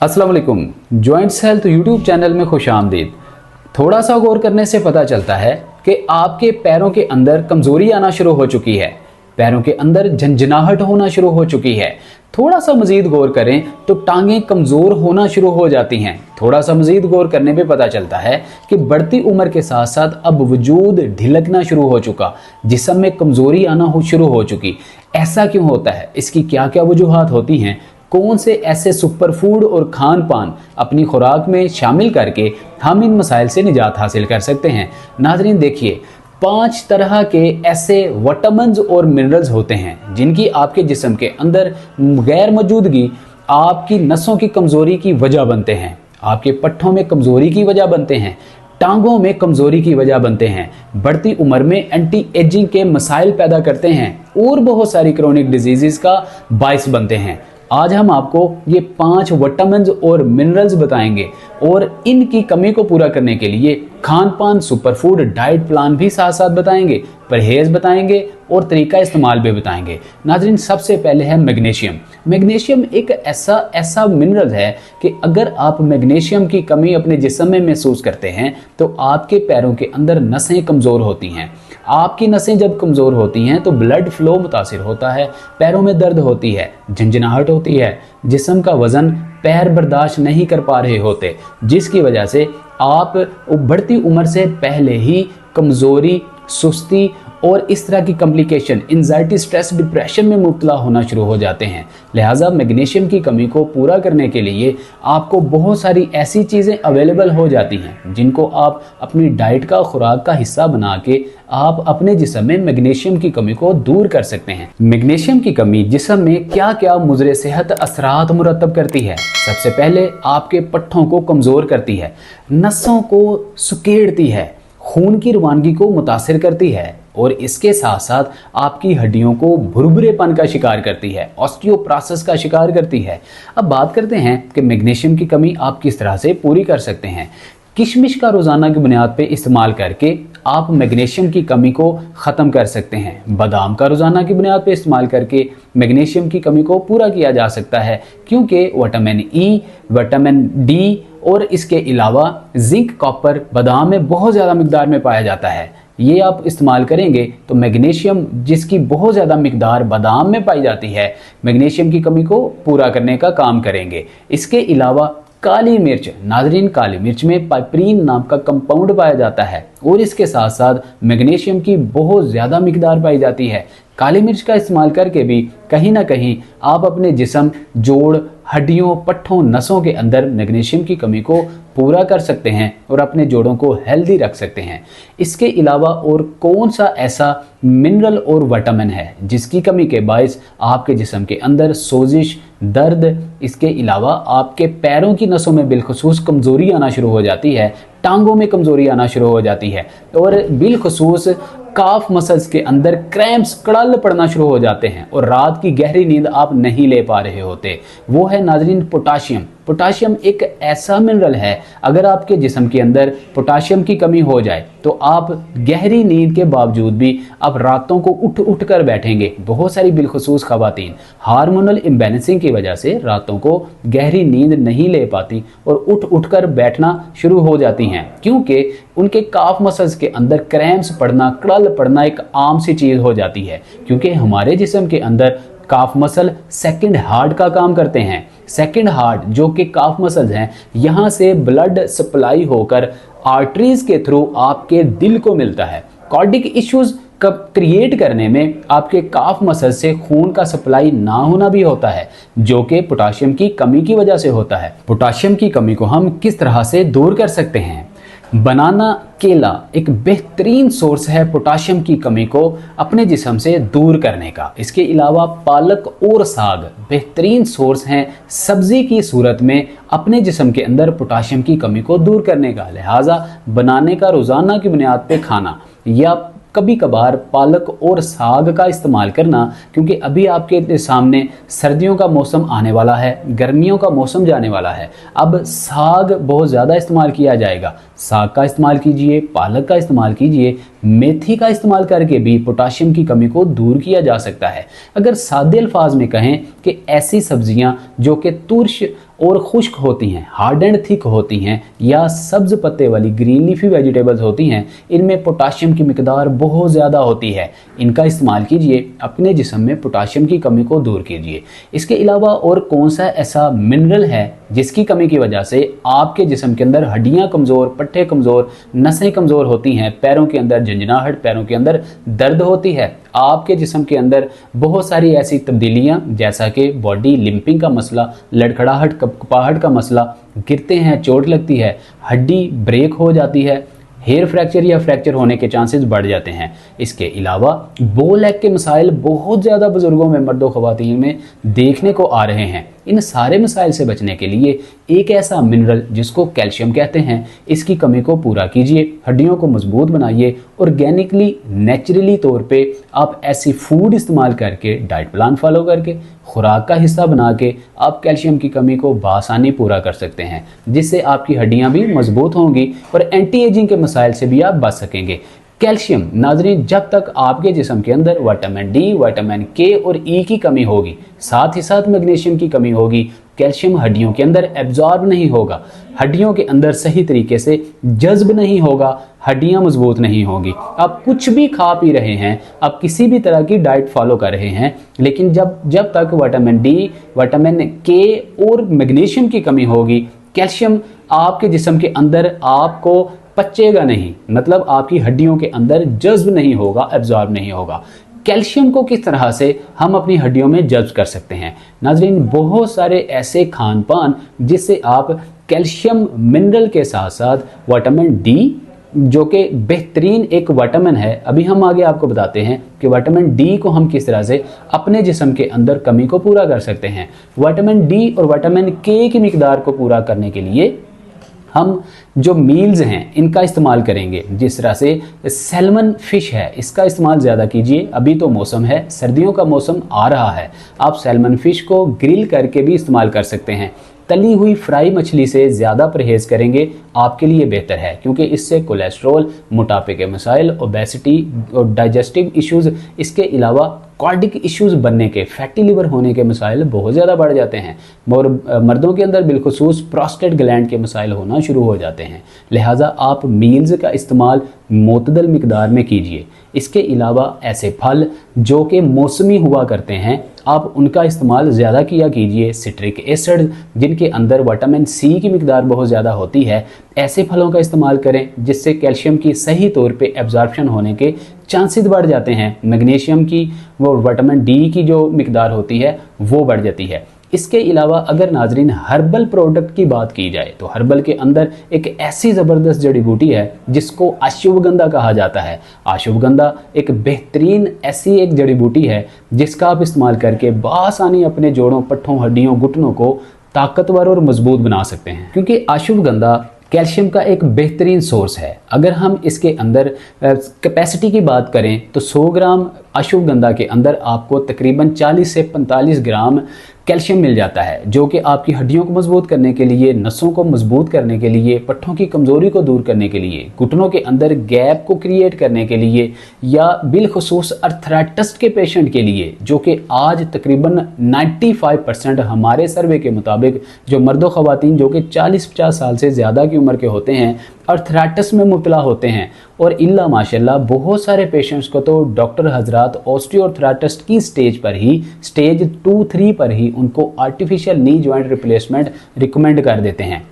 अस्सलाम वालेकुम। Joints health YouTube channel में खुश आमदीद। थोड़ा सा गौर करने से पता चलता है कि आपके पैरों के अंदर कमज़ोरी आना शुरू हो चुकी है, पैरों के अंदर झंझनाहट होना शुरू हो चुकी है। थोड़ा सा मज़ीद गौर करें तो टांगें कमज़ोर होना शुरू हो जाती हैं। थोड़ा सा मज़ीद गौर करने पे पता चलता है कि बढ़ती उम्र के साथ साथ अब वजूद ढिलकना शुरू हो चुका, जिस्म में कमज़ोरी आना शुरू हो चुकी। ऐसा क्यों होता है? इसकी क्या क्या वजूहात होती हैं? कौन से ऐसे सुपर फूड और खान पान अपनी खुराक में शामिल करके हम इन मसाइल से निजात हासिल कर सकते हैं? नाज़रीन देखिए, 5 तरह के ऐसे विटामिन्स और मिनरल्स होते हैं जिनकी आपके जिस्म के अंदर गैर मौजूदगी आपकी नसों की कमज़ोरी की वजह बनते हैं, आपके पट्ठों में कमज़ोरी की वजह बनते हैं, टांगों में कमज़ोरी की वजह बनते हैं, बढ़ती उम्र में एंटी एजिंग के मसाइल पैदा करते हैं और बहुत सारी क्रोनिक डिजीज़ का बाइस बनते हैं। आज हम आपको ये 5 विटामिन्स और मिनरल्स बताएंगे और इनकी कमी को पूरा करने के लिए खान पान, सुपर फूड, डाइट प्लान भी साथ साथ बताएंगे, परहेज बताएंगे और तरीका इस्तेमाल भी बताएंगे। नाज़रीन सबसे पहले है मैग्नीशियम। मैग्नीशियम एक ऐसा मिनरल है कि अगर आप मैग्नीशियम की कमी अपने जिस्म में महसूस करते हैं तो आपके पैरों के अंदर नसें कमज़ोर होती हैं। आपकी नसें जब कमज़ोर होती हैं तो ब्लड फ्लो मुतासिर होता है, पैरों में दर्द होती है, झंझनाहट होती है, जिस्म का वज़न पैर बर्दाश्त नहीं कर पा रहे होते, जिसकी वजह से आप बढ़ती उम्र से पहले ही कमज़ोरी, सुस्ती और इस तरह की कॉम्प्लिकेशन, एंजाइटी, स्ट्रेस, डिप्रेशन में मुब्तला होना शुरू हो जाते हैं। लिहाजा मैग्नीशियम की कमी को पूरा करने के लिए आपको बहुत सारी ऐसी चीज़ें अवेलेबल हो जाती हैं जिनको आप अपनी डाइट का, खुराक का हिस्सा बना के आप अपने जिस्म में मैग्नीशियम की कमी को दूर कर सकते हैं। मैग्नीशियम की कमी जिस्म में क्या क्या मुज़र सेहत असरात मुरतब करती है? सबसे पहले आपके पट्ठों को कमज़ोर करती है, नसों को सुकेड़ती है, खून की रवानगी को मुतासिर करती है और इसके साथ साथ आपकी हड्डियों को भुरभुरेपन का शिकार करती है, ऑस्टियोप्रोसिस का शिकार करती है। अब बात करते हैं कि मैग्नीशियम की कमी आप किस तरह से पूरी कर सकते हैं। किशमिश का रोज़ाना की बुनियाद पे इस्तेमाल करके आप मैग्नीशियम की कमी को ख़त्म कर सकते हैं। बादाम का रोज़ाना की बुनियाद पे इस्तेमाल करके मैग्नीशियम की कमी को पूरा किया जा सकता है, क्योंकि विटामिन ई, विटामिन डी और इसके अलावा जिंक, कॉपर बादाम में बहुत ज़्यादा मिकदार में पाया जाता है। ये आप इस्तेमाल करेंगे तो मैग्नीशियम, जिसकी बहुत ज़्यादा मिकदार बादाम में पाई जाती है, मैग्नीशियम की कमी को पूरा करने का काम करेंगे। इसके अलावा काली मिर्च, नाज़रीन काली मिर्च में पाइपरीन नाम का कंपाउंड पाया जाता है और इसके साथ साथ मैग्नीशियम की बहुत ज़्यादा मिकदार पाई जाती है। काली मिर्च का इस्तेमाल करके भी कहीं ना कहीं आप अपने जिस्म, जोड़, हड्डियों, पट्ठों, नसों के अंदर मैग्नीशियम की कमी को पूरा कर सकते हैं और अपने जोड़ों को हेल्दी रख सकते हैं। इसके अलावा और कौन सा ऐसा मिनरल और विटामिन है जिसकी कमी के बायस आपके जिस्म के अंदर सोजिश, दर्द, इसके अलावा आपके पैरों की नसों में बिलखुसूस कमज़ोरी आना शुरू हो जाती है, टांगों में कमज़ोरी आना शुरू हो जाती है और बिलखुसूस काफ मसल्स के अंदर क्रैम्प्स, कड़ल पड़ना शुरू हो जाते हैं और रात की गहरी नींद आप नहीं ले पा रहे होते? वो है नाज़रीन पोटाशियम। पोटाशियम एक ऐसा मिनरल है, अगर आपके जिस्म के अंदर पोटाशियम की कमी हो जाए तो आप गहरी नींद के बावजूद भी आप रातों को उठ उठ कर बैठेंगे। बहुत सारी बिलखुसूस ख़वातीन हार्मोनल इम्बैलेंसिंग की वजह से रातों को गहरी नींद नहीं ले पाती और उठ उठ कर बैठना शुरू हो जाती हैं, क्योंकि उनके काफ मसल्स के अंदर क्रैम्प्स पड़ना, कड़ल पड़ना एक आम सी चीज़ हो जाती है, क्योंकि हमारे जिस्म के अंदर काफ मसल सेकंड हार्ट का काम करते हैं। सेकंड हार्ट जो कि काफ मसल्स हैं, यहाँ से ब्लड सप्लाई होकर आर्टरीज के थ्रू आपके दिल को मिलता है। कार्डिक इश्यूज क्रिएट करने में आपके काफ मसल से खून का सप्लाई ना होना भी होता है, जो कि पोटाशियम की कमी की वजह से होता है। पोटाशियम की कमी को हम किस तरह से दूर कर सकते हैं? बनाना, केला एक बेहतरीन सोर्स है पोटाशियम की कमी को अपने जिस्म से दूर करने का। इसके अलावा पालक और साग बेहतरीन सोर्स हैं सब्जी की सूरत में अपने जिस्म के अंदर पोटाशियम की कमी को दूर करने का। लिहाजा बनाने का रोज़ाना की बुनियाद पे खाना या कभी कभार पालक और साग का इस्तेमाल करना, क्योंकि अभी आपके सामने सर्दियों का मौसम आने वाला है, गर्मियों का मौसम जाने वाला है। अब साग बहुत ज़्यादा इस्तेमाल किया जाएगा। साग का इस्तेमाल कीजिए, पालक का इस्तेमाल कीजिए, मेथी का इस्तेमाल करके भी पोटाशियम की कमी को दूर किया जा सकता है। अगर सादे अल्फाज में कहें कि ऐसी सब्जियां जो कि तुर्श और खुश्क होती हैं, हार्ड एंड थिक होती हैं, या सब्ज पत्ते वाली ग्रीन लीफी वेजिटेबल्स होती हैं, इनमें पोटाशियम की मिकदार बहुत ज़्यादा होती है। इनका इस्तेमाल कीजिए, अपने जिस्म में पोटाशियम की कमी को दूर कीजिए। इसके अलावा और कौन सा ऐसा मिनरल है जिसकी कमी की वजह से आपके जिस्म के अंदर हड्डियां कमज़ोर, पट्टे कमज़ोर, नसें कमज़ोर होती हैं, पैरों के अंदर झंझनाहट, पैरों के अंदर दर्द होती है, आपके जिस्म के अंदर बहुत सारी ऐसी तब्दीलियां जैसा कि बॉडी लिंपिंग का मसला, लड़खड़ाहट, कपकपाहट का मसला, गिरते हैं चोट लगती है, हड्डी ब्रेक हो जाती है, हेयर फ्रैक्चर या फ्रैक्चर होने के चांसेस बढ़ जाते हैं। इसके अलावा बो लेग के मसाइल बहुत ज़्यादा बुजुर्गों में, मर्दों ख़वातीन में देखने को आ रहे हैं। इन सारे मसाइल से बचने के लिए एक ऐसा मिनरल जिसको कैल्शियम कहते हैं, इसकी कमी को पूरा कीजिए, हड्डियों को मजबूत बनाइए। ऑर्गेनिकली, नेचुरली तौर पे आप ऐसी फूड इस्तेमाल करके, डाइट प्लान फॉलो करके, खुराक का हिस्सा बना के आप कैल्शियम की कमी को बआसानी पूरा कर सकते हैं, जिससे आपकी हड्डियां भी मजबूत होंगी और एंटी एजिंग के मसाइल से भी आप बच सकेंगे। कैल्शियम नाज़रीन, जब तक आपके जिस्म के अंदर विटामिन डी, विटामिन के और ई की कमी होगी, साथ ही साथ मैग्नीशियम की कमी होगी, कैल्शियम हड्डियों के अंदर एब्जॉर्ब नहीं होगा, हड्डियों के अंदर सही तरीके से जज्ब नहीं होगा, हड्डियां मजबूत नहीं होंगी। आप कुछ भी खा पी रहे हैं, आप किसी भी तरह की डाइट फॉलो कर रहे हैं, लेकिन जब तक विटामिन डी, विटामिन के और मैग्नीशियम की कमी होगी, कैल्शियम आपके जिस्म के अंदर आपको पचेगा नहीं, मतलब आपकी हड्डियों के अंदर जज्ब नहीं होगा, एब्जॉर्ब नहीं होगा। कैल्शियम को किस तरह से हम अपनी हड्डियों में जज्ब कर सकते हैं? नाजरीन, बहुत सारे ऐसे खान पान जिससे आप कैल्शियम मिनरल के साथ साथ विटामिन डी, जो कि बेहतरीन एक विटामिन है, अभी हम आगे आपको बताते हैं कि विटामिन डी को हम किस तरह से अपने जिस्म के अंदर कमी को पूरा कर सकते हैं। विटामिन डी और विटामिन के की मिकदार को पूरा करने के लिए हम जो मील्स हैं इनका इस्तेमाल करेंगे। जिस तरह से सैल्मन फिश है, इसका इस्तेमाल ज़्यादा कीजिए। अभी तो मौसम है, सर्दियों का मौसम आ रहा है, आप सैल्मन फिश को ग्रिल करके भी इस्तेमाल कर सकते हैं। तली हुई फ्राई मछली से ज़्यादा परहेज़ करेंगे आपके लिए बेहतर है, क्योंकि इससे कोलेस्ट्रॉल, मोटापे के मसाइल, ओबेसिटी और डाइजेस्टिव इश्यूज़, इसके अलावा कार्डिक इश्यूज़ बनने के, फैटी लिवर होने के मसाइल बहुत ज़्यादा बढ़ जाते हैं और मर्दों के अंदर बिलखुसूस प्रोस्टेट ग्लैंड के मसाइल होना शुरू हो जाते हैं। लिहाजा आप मील्स का इस्तेमाल मोतदल मिकदार में कीजिए। इसके अलावा ऐसे फल जो कि मौसमी हुआ करते हैं, आप उनका इस्तेमाल ज़्यादा किया कीजिए। सिट्रिक एसिड, जिनके अंदर विटामिन सी की मिकदार बहुत ज़्यादा होती है, ऐसे फलों का इस्तेमाल करें जिससे कैल्शियम की सही तौर पे एब्जॉर्प्शन होने के चांसेस बढ़ जाते हैं। मैग्नीशियम की वो विटामिन डी की जो मिकदार होती है वो बढ़ जाती है। इसके अलावा अगर नाजरीन हर्बल प्रोडक्ट की बात की जाए तो हर्बल के अंदर एक ऐसी ज़बरदस्त जड़ी बूटी है जिसको अश्वगंधा कहा जाता है। अश्वगंधा एक बेहतरीन ऐसी एक जड़ी बूटी है जिसका आप इस्तेमाल करके बआसानी अपने जोड़ों, पट्ठों, हड्डियों, घुटनों को ताकतवर और मजबूत बना सकते हैं, क्योंकि अश्वगंधा कैल्शियम का एक बेहतरीन सोर्स है। अगर हम इसके अंदर कैपेसिटी की बात करें तो 100 ग्राम अश्वगंधा के अंदर आपको तकरीबन 40 से 45 ग्राम कैल्शियम मिल जाता है, जो कि आपकी हड्डियों को मजबूत करने के लिए, नसों को मजबूत करने के लिए, पट्ठों की कमज़ोरी को दूर करने के लिए, घुटनों के अंदर गैप को क्रिएट करने के लिए, या बिलखुसूस अर्थराइटिस के पेशेंट के लिए, जो कि आज तकरीबन 95% हमारे सर्वे के मुताबिक जो मर्दों ख़वातीन जो कि 40-50 साल से ज़्यादा की उम्र के होते हैं अर्थराइटिस में मुब्तला होते हैं। और इल्ला माशाल्लाह बहुत सारे पेशेंट्स को तो डॉक्टर हजरात ऑस्टियोआर्थराइटिस की स्टेज पर ही, स्टेज 2-3 पर ही उनको artificial knee joint replacement recommend कर देते हैं।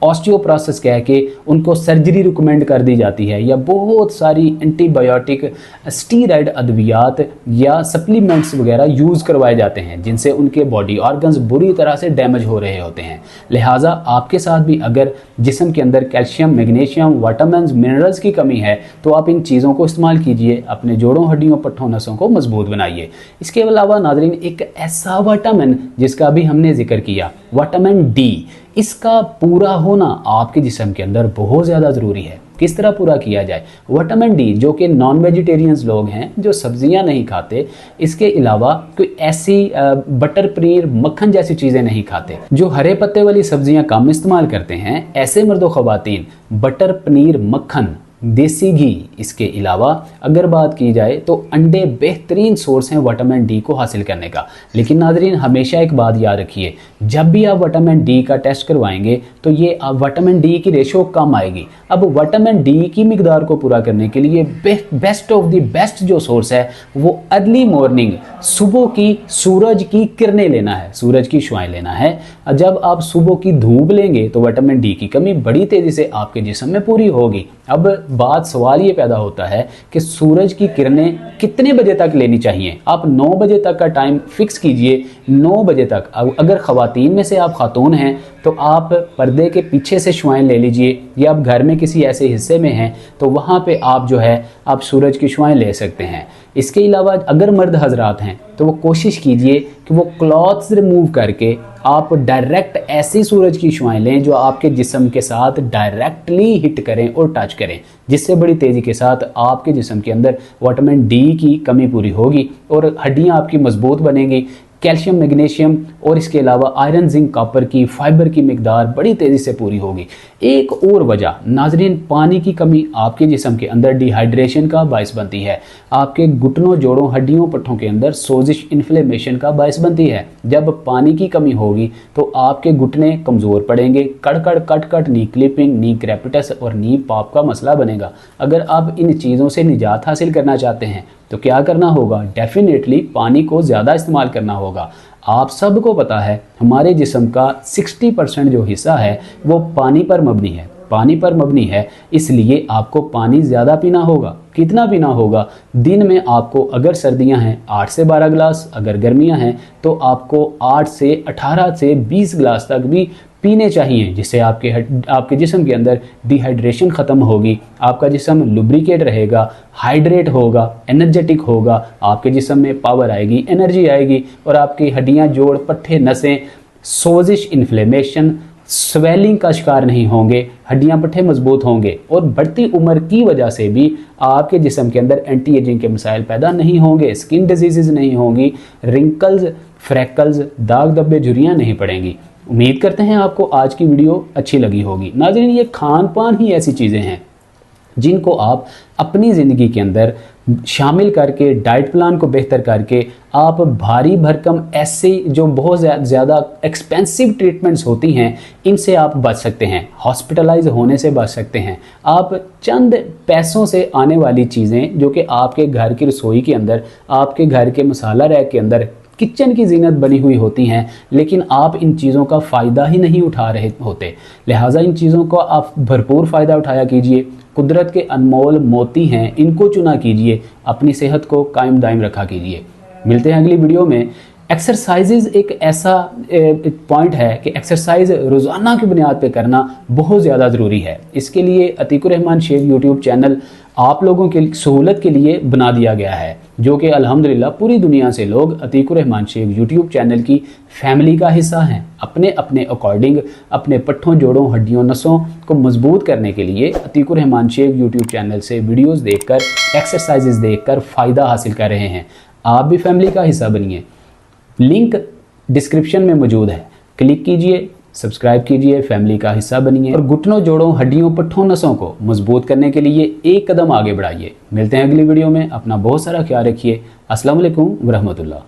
ऑस्टियोप्रोसिस कह के उनको सर्जरी रिकमेंड कर दी जाती है, या बहुत सारी एंटीबायोटिक, स्टीरॉयड अद्वियात या सप्लीमेंट्स वगैरह यूज़ करवाए जाते हैं जिनसे उनके बॉडी ऑर्गन्स बुरी तरह से डैमेज हो रहे होते हैं। लिहाजा आपके साथ भी अगर जिस्म के अंदर कैल्शियम, मैग्नीशियम, विटामिन्स, मिनरल्स की कमी है तो आप इन चीज़ों को इस्तेमाल कीजिए, अपने जोड़ों, हड्डियों, पट्ठों, नसों को मजबूत बनाइए। इसके अलावा नाजरीन एक ऐसा विटामिन जिसका भी हमने जिक्र किया, विटामिन डी, इसका पूरा होना आपके जिस्म के अंदर बहुत ज़्यादा ज़रूरी है। किस तरह पूरा किया जाए? विटामिन डी जो कि नॉन वेजिटेरियंस लोग हैं, जो सब्जियां नहीं खाते, इसके अलावा कोई ऐसी बटर, पनीर, मक्खन जैसी चीज़ें नहीं खाते, जो हरे पत्ते वाली सब्जियां कम इस्तेमाल करते हैं, ऐसे मर्दो ख़वातीन बटर, पनीर, मक्खन देसी घी। इसके अलावा अगर बात की जाए तो अंडे बेहतरीन सोर्स हैं विटामिन डी को हासिल करने का। लेकिन नाजरीन हमेशा एक बात याद रखिए, जब भी आप विटामिन डी का टेस्ट करवाएंगे तो ये विटामिन डी की रेशो कम आएगी। अब विटामिन डी की मिकदार को पूरा करने के लिए बेस्ट ऑफ द बेस्ट जो सोर्स है वो अर्ली मॉर्निंग, सुबह की सूरज की किरणें लेना है, सूरज की शुआएं लेना है। जब आप सुबह की धूप लेंगे तो विटामिन डी की कमी बड़ी तेजी से आपके जिस्म में पूरी होगी। अब बात सवाल ये पैदा होता है कि सूरज की किरणें कितने बजे तक लेनी चाहिए। आप 9 बजे तक का टाइम फिक्स कीजिए। 9 बजे तक अगर ख़वातीन में से आप खातून हैं तो आप पर्दे के पीछे से शुआएं ले लीजिए, या आप घर में किसी ऐसे हिस्से में हैं तो वहाँ पे आप जो है आप सूरज की शुआएं ले सकते हैं। इसके अलावा अगर मर्द हजरात हैं तो वो कोशिश कीजिए कि वो क्लॉथ्स रिमूव करके आप डायरेक्ट ऐसी सूरज की शुआएं लें जो आपके जिस्म के साथ डायरेक्टली हिट करें और टच करें, जिससे बड़ी तेज़ी के साथ आपके जिस्म के अंदर विटामिन डी की कमी पूरी होगी और हड्डियां आपकी मजबूत बनेंगी। कैल्शियम, मैग्नीशियम और इसके अलावा आयरन, जिंक, कॉपर की, फाइबर की मिकदार बड़ी तेज़ी से पूरी होगी। एक और वजह नाजरीन, पानी की कमी आपके जिस्म के अंदर डिहाइड्रेशन का बायस बनती है। आपके घुटनों, जोड़ों, हड्डियों, पट्ठों के अंदर सोजिश, इन्फ्लेमेशन का बायस बनती है। जब पानी की कमी होगी तो आपके घुटने कमज़ोर पड़ेंगे, कड़कड़, कट, नी क्लिपिंग, नी क्रैपिटस और नी पॉप का मसला बनेगा। अगर आप इन चीज़ों से निजात हासिल करना चाहते हैं तो क्या करना होगा? डेफिनेटली पानी को ज़्यादा इस्तेमाल करना होगा। आप सबको पता है हमारे जिस्म का 60% जो हिस्सा है वो पानी पर मबनी है, पानी पर मबनी है। इसलिए आपको पानी ज़्यादा पीना होगा। कितना पीना होगा? दिन में आपको अगर सर्दियां हैं 8 से 12 गिलास, अगर गर्मियां हैं तो आपको 8 से 18 से 20 गिलास तक भी पीने चाहिए, जिससे आपके जिस्म के अंदर डिहाइड्रेशन ख़त्म होगी, आपका जिस्म लुब्रिकेट रहेगा, हाइड्रेट होगा, एनर्जेटिक होगा, आपके जिस्म में पावर आएगी, एनर्जी आएगी और आपकी हड्डियां, जोड़, पट्ठे, नसें सोजिश, इन्फ्लेमेशन, स्वेलिंग का शिकार नहीं होंगे, हड्डियां, पट्ठे मजबूत होंगे और बढ़ती उम्र की वजह से भी आपके जिस्म के अंदर एंटी एजिंग के मसाइल पैदा नहीं होंगे, स्किन डिजीज़ नहीं होंगी, रिंकल्स, फ्रैकल्स, दाग धब्बे, झुर्रियाँ नहीं पड़ेंगी। उम्मीद करते हैं आपको आज की वीडियो अच्छी लगी होगी। नाज़रीन, ये खान पान ही ऐसी चीज़ें हैं जिनको आप अपनी ज़िंदगी के अंदर शामिल करके, डाइट प्लान को बेहतर करके आप भारी भरकम ऐसे जो बहुत ज़्यादा एक्सपेंसिव ट्रीटमेंट्स होती हैं इनसे आप बच सकते हैं, हॉस्पिटलाइज होने से बच सकते हैं। आप चंद पैसों से आने वाली चीज़ें जो कि आपके घर की रसोई के अंदर, आपके घर के मसाला रैक के अंदर किचन की जीनत बनी हुई होती हैं, लेकिन आप इन चीज़ों का फ़ायदा ही नहीं उठा रहे होते। लिहाजा इन चीज़ों का आप भरपूर फ़ायदा उठाया कीजिए। कुदरत के अनमोल मोती हैं, इनको चुना कीजिए, अपनी सेहत को कायम दायम रखा कीजिए। मिलते हैं अगली वीडियो में। एक्सरसाइजेज एक ऐसा पॉइंट है कि एक्सरसाइज रोज़ाना की बुनियाद पे करना बहुत ज़्यादा ज़रूरी है। इसके लिए अतीकुर रहमान शेख यूट्यूब चैनल आप लोगों के सहूलत के लिए बना दिया गया है, जो कि अल्हम्दुलिल्लाह पूरी दुनिया से लोग अतीकुर रहमान शेख यूट्यूब चैनल की फैमिली का हिस्सा हैं। अपने अपने अकॉर्डिंग अपने पट्ठों, जोड़ों, हड्डियों, नसों को मजबूत करने के लिए अतीकुर रहमान शेख यूट्यूब चैनल से वीडियोज़ देखकर, एक्सरसाइजेज देखकर फ़ायदा हासिल कर रहे हैं। आप भी फैमिली का हिस्सा बनिए। लिंक डिस्क्रिप्शन में मौजूद है, क्लिक कीजिए, सब्सक्राइब कीजिए, फैमिली का हिस्सा बनिए और घुटनों, जोड़ों, हड्डियों, पट्ठों, नसों को मजबूत करने के लिए एक कदम आगे बढ़ाइए। मिलते हैं अगली वीडियो में। अपना बहुत सारा ख्याल रखिए। अस्सलाम वालेकुम व रहमतुल्लाह।